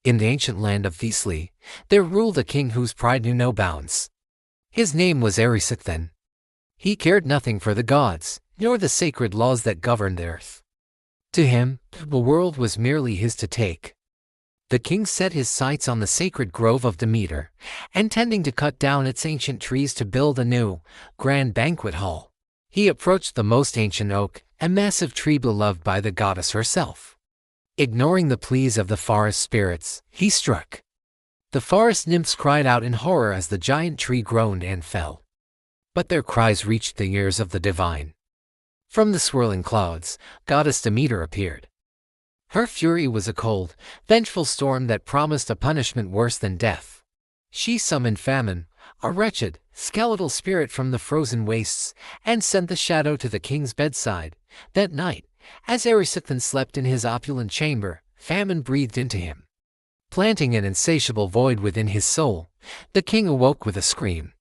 In the ancient land of Thessaly, there ruled a king whose pride knew no bounds. His name was Erysichthon. He cared nothing for the gods, nor the sacred laws that governed the earth. To him, the world was merely his to take. The king set his sights on the sacred grove of Demeter, intending to cut down its ancient trees to build a new, grand banquet hall. He approached the most ancient oak, a massive tree beloved by the goddess herself. Ignoring the pleas of the forest spirits, he struck. The forest nymphs cried out in horror as the giant tree groaned and fell. But their cries reached the ears of the divine. From the swirling clouds, goddess Demeter appeared. Her fury was a cold, vengeful storm that promised a punishment worse than death. She summoned famine, a wretched, skeletal spirit from the frozen wastes, and sent the shadow to the king's bedside. That night, as Erysichthon slept in his opulent chamber, famine breathed into him. Planting an insatiable void within his soul, the king awoke with a scream.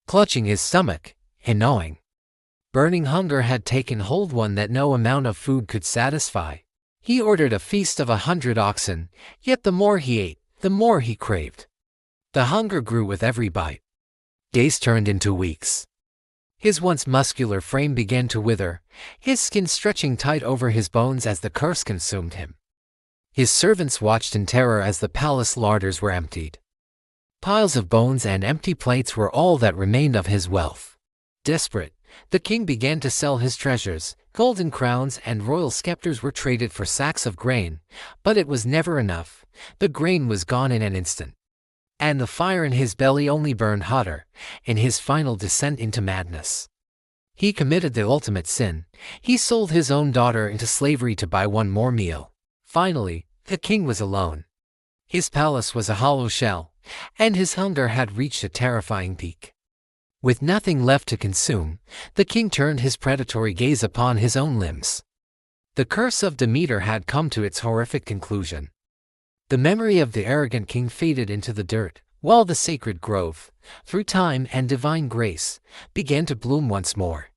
Clutching his stomach, and gnawing, burning hunger had taken hold, one that no amount of food could satisfy. He ordered a feast of 100 oxen, yet the more he ate, the more he craved. The hunger grew with every bite. Days turned into weeks. His once muscular frame began to wither, his skin stretching tight over his bones as the curse consumed him. His servants watched in terror as the palace larders were emptied. Piles of bones and empty plates were all that remained of his wealth. Desperate, the king began to sell his treasures. Golden crowns and royal scepters were traded for sacks of grain, but it was never enough. The grain was gone in an instant, and the fire in his belly only burned hotter. In his final descent into madness, he committed the ultimate sin. He sold his own daughter into slavery to buy one more meal. Finally, the king was alone. His palace was a hollow shell, and his hunger had reached a terrifying peak. With nothing left to consume, the king turned his predatory gaze upon his own limbs. The curse of Demeter had come to its horrific conclusion. The memory of the arrogant king faded into the dirt, while the sacred grove, through time and divine grace, began to bloom once more.